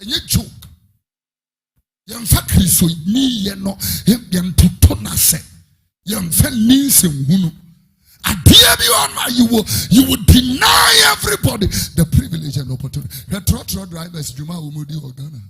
Enye joke. Yemfa Kristo ni ye no yemtoto na se. Yemfa ni nsɛmhunu. You will deny everybody the privilege and opportunity. The Trotro drivers, Juma Umudi or Ghana.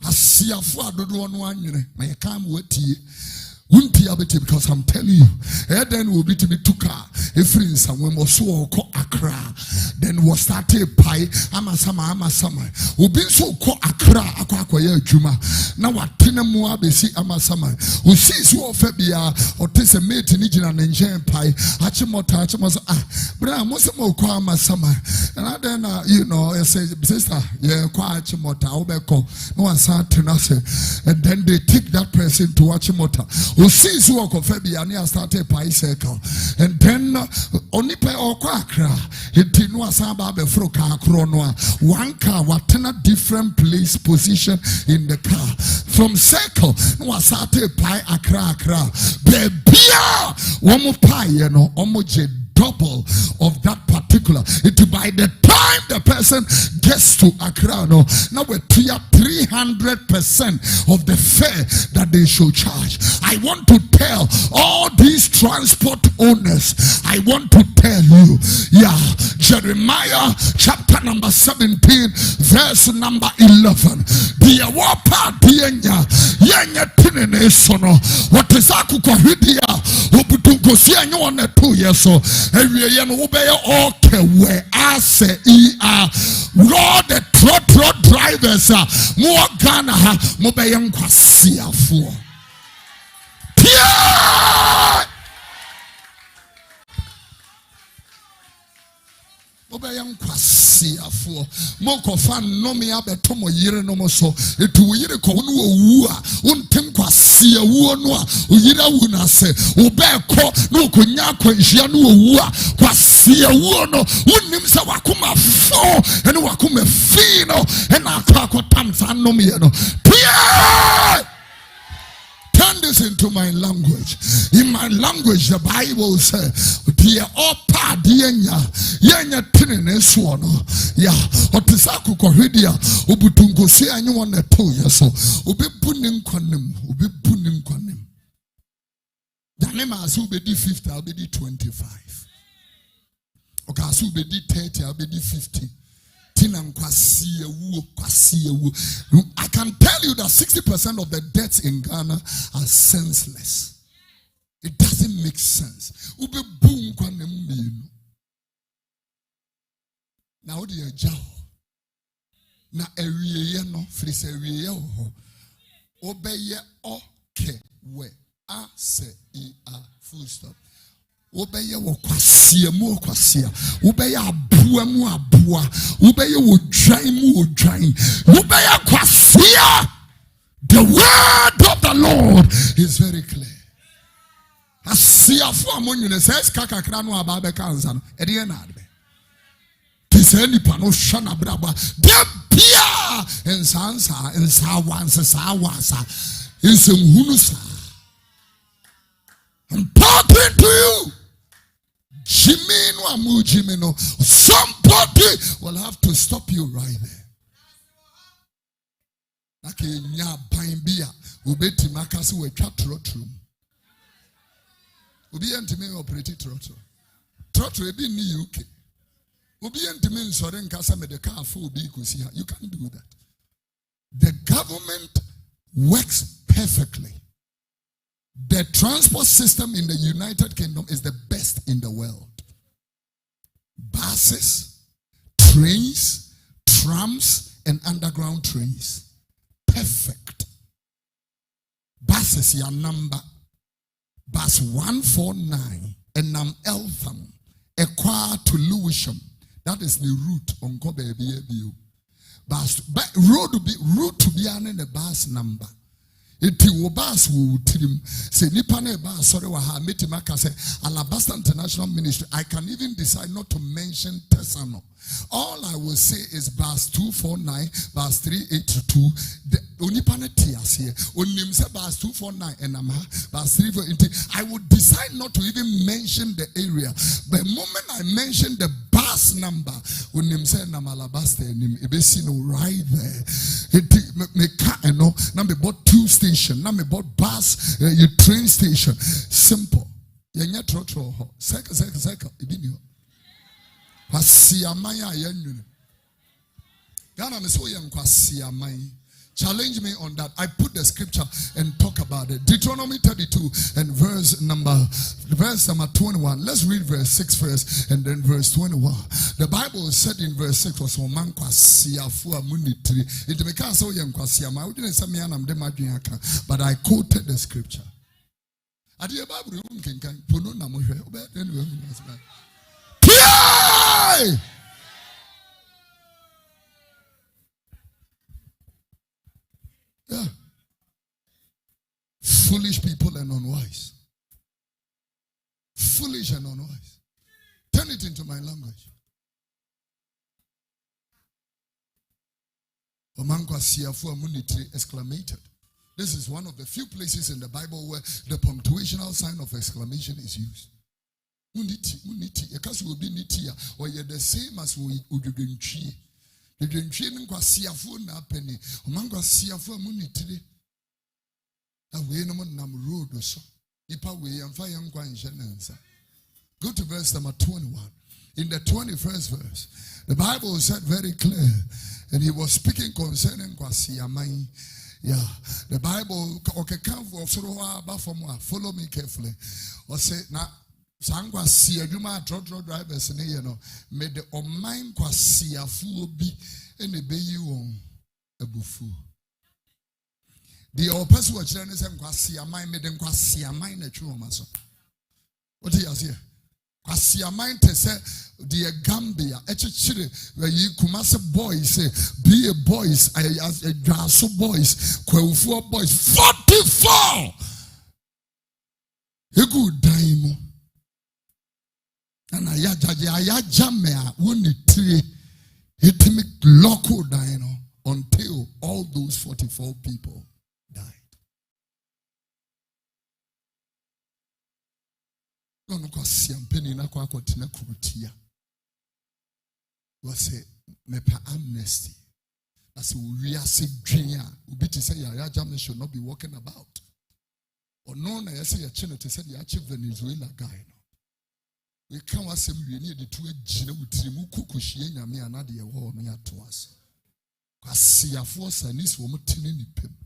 Asiafoɔ adodo no anyere. My come wait ye. Won't be able to, because I'm telling you, then will be to be took if friends and when was so called Accra, then was started pie, Amasama, who been so called Accra, Aquaquaya Juma. Now what Tinamua be see Amasama, who sees who Fabia or takes a mate in Nigeria and enjoy pie, Hachimota, but I must have more Amasama. And then, you know, I say, sister, yeah, Quachimota, Obeko, no one sat to us, and then they take that person to Hachimota. We see so of February and started pie circle, and then only pay or quackra. It did not samba before car chrono. One car, what in a different place position in the car from circle. No, started pie accra. Baby, one more pie, you know, almost double of that particular. It by the time the person gets to Accra, now we're 300% of the fare that they should charge. I want to tell all these transport owners, I want to tell you, Jeremiah chapter number 17, verse number 11. Dear wapa dienya yenya tinene sono. What is akukohidia? Obutungosia nyone 2 years so. Ewie no obeye okay we ase Lord the Trotro drivers mo Ghana ha mo beye Nkwas afoɔ. Obey Nkwas afoɔ. Mo kofa no me abeto mo yire no mo so. Etu yire ko no owu a wontem Nkwas awu no a oyira wu na se. Obey ko no konya kwanhia no owu a Nkwas awu no wonnim se wakoma fo ene wakoma fi no ena akwakotam san no me no. Turn this into my language. In my language, the Bible says, "Dear opa dienya yenya tinene suono ya otisaku kohidia obutungo se anyi won eto yeso obebu ne nkwanem danema asu be di 50 I'll be di 25 okay asu be di 30 I'll be di 50. I can tell you that 60% of the deaths in Ghana are senseless. It doesn't make sense. Now what do you do? Na ewiye no frise ewiye ho. Obeye okay we a se a full stop. Obeye wo kwasia mu kwasia. Obeye abua mu abua. Obeye wo dwan mu wo dwan. Obeye kwasia. The word of the Lord is very clear. Asiafo amonyune says kakakra no aba be kansa no. E de na adbe. Tiseni pano shana braba. De bia ensansa ensawansa sawasa. Ensemhunu sa. I'm talking to you. Jimino. Somebody will have to stop you right there. Like nya bambia, ubeti makasi we Trotro. Ubi entime operate Trotro ebi ni UK. Ubi entime nsore nkasa me de car for ubi kusi ha. You can't do that. The government works perfectly. The transport system in the United Kingdom is the best in the world. Buses, trains, trams, and underground trains. Perfect. Buses, your number. Bus 149, and Nam Eltham, Ekwa to Lewisham. That is the route on Kobe. Bus road to be on the bus number. Iti wobas wo tirim se nipa na ba sorry wa ha metimaka say Alabasta International Ministry. I can even decide not to mention Tesano. All I will say is verse 249, verse 382. The onipa na tias here. Onim say verse 249 and verse 342. I would decide not to even mention the area. The moment I mention the bus number. When him say na Malabaster, him ebesi no right there. Me car no. Na me bought 2 station. Na me bought bus, your train station. Simple. Yenya Trotro. Seka. Ibini. Kwasiamaya yenyu. Ghana me so yen kwasiamaya. Challenge me on that. I put the scripture and talk about it. Deuteronomy 32 and verse number 21. Let's read verse 6 first and then verse 21. The Bible said in verse 6 was but I quoted the scripture. Yeah. Foolish people and unwise. Foolish and unwise. Turn it into my language. Exclamated. This is one of the few places in the Bible where the punctuational sign of exclamation is used. Uniti. Because you will be nitia, or you're the same as we udunchi. The drenching kwasiafo na penny, Omangwa siafo munitiri. Away no nam road so. Ipa way and fire and go to verse number 21. In the 21st verse, the Bible said very clear, and he was speaking concerning kwasiamai. Yeah, the Bible okay come for follow me carefully. Or say now. Sangwa siya juma Trotro drivers ne ye no me de oman kwasiafu bi ene beyi won abufu the opese wo kire ne se kwasiaman me de kwasiaman na twi won so what you say kwasiaman te se the Gambia echichire yi Kumasi boys say be a boys a grasso boys kwawufu boys 44 egu daimo. And ayajamea wuni three hitimi local dino until all those 44 people died. No kwa siampeni na kwa tina kurutia. Was mepa amnesty. As we are saying, ubiti say ayajame should not be walking about. Or no na yase ya chine te said ya achieve Venezuela guy. We can't ask him, we need to Gina with Trimukushi and me another war me to us. I see a force and this woman tinning pim.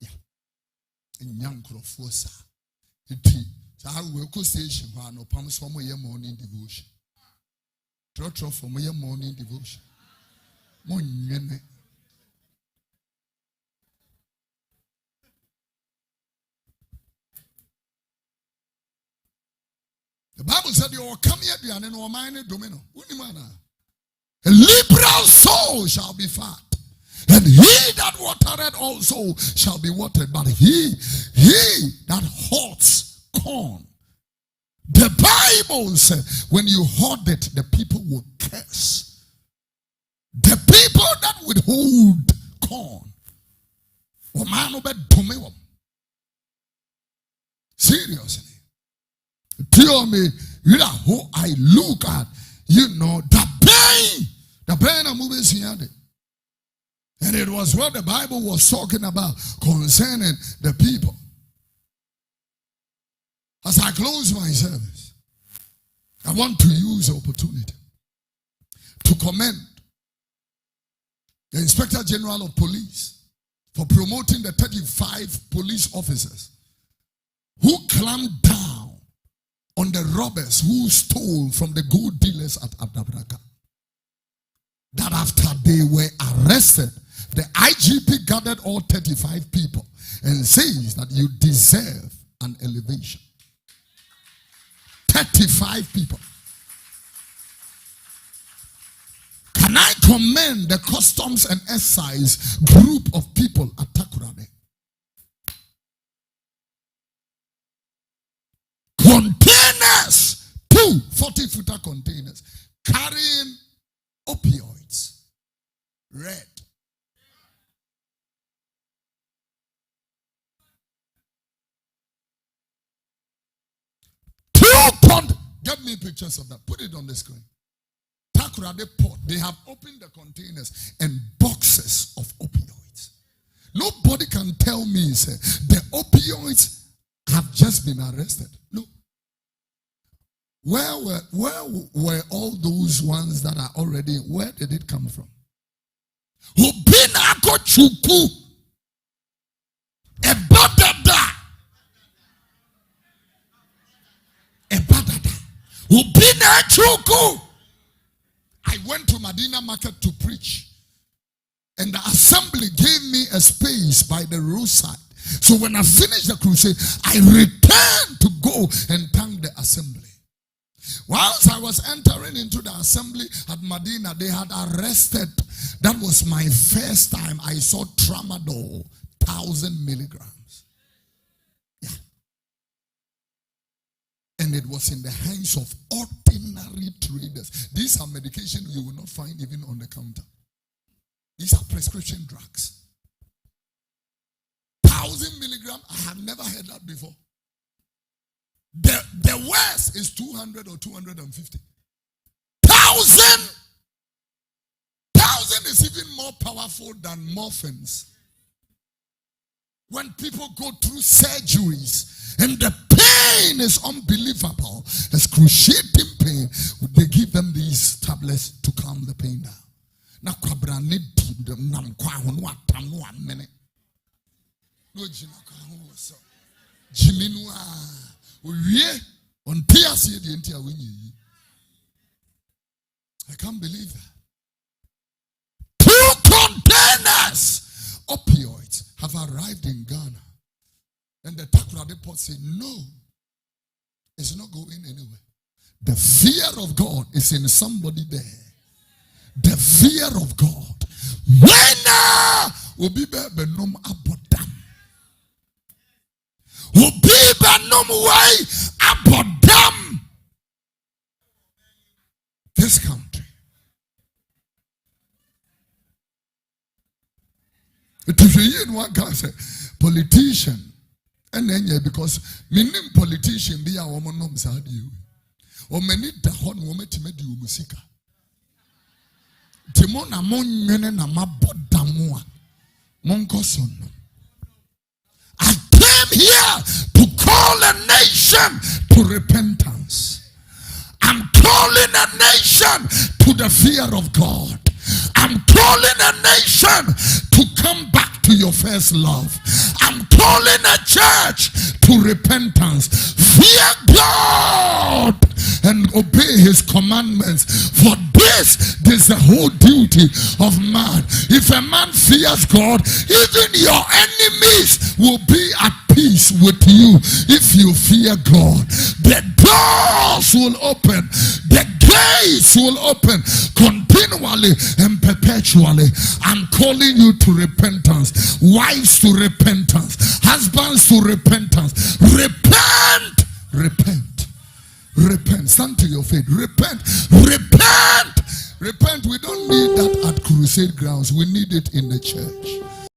Yeah. And young Crofosa. It I will go station one or promise for my morning devotion. Trotro for my morning devotion. Mon. The Bible said you will come here and no mine domino. A liberal soul shall be fat, and he that watereth also shall be watered. But he that hoards corn, the Bible said, when you hoard it, the people will curse. The people that withhold corn, seriously. Tell me, you know who I look at, you know, the pain I'm moving here. And it was what the Bible was talking about concerning the people. As I close my service, I want to use the opportunity to commend the Inspector General of Police for promoting the 35 police officers who clamped down on the robbers who stole from the gold dealers at Abdabraka. That after they were arrested, the IGP gathered all 35 people and says that you deserve an elevation. 35 people. Can I commend the customs and excise group of people at Takoradi? Containers, 2 40-footer containers carrying opioids, red. Get me pictures of that. Put it on the screen. Takoradi Port, they have opened the containers and boxes of opioids. Nobody can tell me, say, the opioids have just been arrested. No. Where were all those ones that are already, where did it come from? Obina chuku. Ebadada. Ebadada. Obina chuku. I went to Medina Market to preach. And the assembly gave me a space by the roadside. So when I finished the crusade, I returned to go and thank the assembly. Whilst I was entering into the assembly at Medina, they had arrested. That was my first time I saw tramadol, 1,000 milligrams. Yeah. And it was in the hands of ordinary traders. These are medication you will not find even on the counter. These are prescription drugs. 1,000 milligrams, I have never heard that before. The worst is 200 or 250. 1,000 is even more powerful than morphines. When people go through surgeries and the pain is unbelievable, excruciating pain, they give them these tablets to calm the pain down. Na kwabra ne di dem nam kwa ho no atam no amene no jina ka ho so jiminu a owie on piase de enti a wenyi. I can't believe that 2 containers opioids have arrived in Ghana, and the Takoradi Port said no, it's not going anywhere. The fear of God is in somebody there. The fear of God. When obi be benom abodam. Obi benom way abodam. This country. It is a one guy say politician. And then because meaning politician be a woman nom sadi. O many da hon woman to make you musika. Timona monwene na mabodamwa monkoson. I came here to call a nation to repentance. I'm calling a nation to the fear of God. I'm calling a nation to come back to your first love. I'm calling a church to repentance. Fear God and obey his commandments. For this is the whole duty of man. If a man fears God, even your enemies will be at peace with you. If you fear God, the doors will open, the gates will open continually and perpetually. I'm calling you to repentance, wives to repentance, husbands to repentance. Repent, repent, repent. Stand to your feet. Repent, repent, repent. We don't need that at crusade grounds. We need it in the church.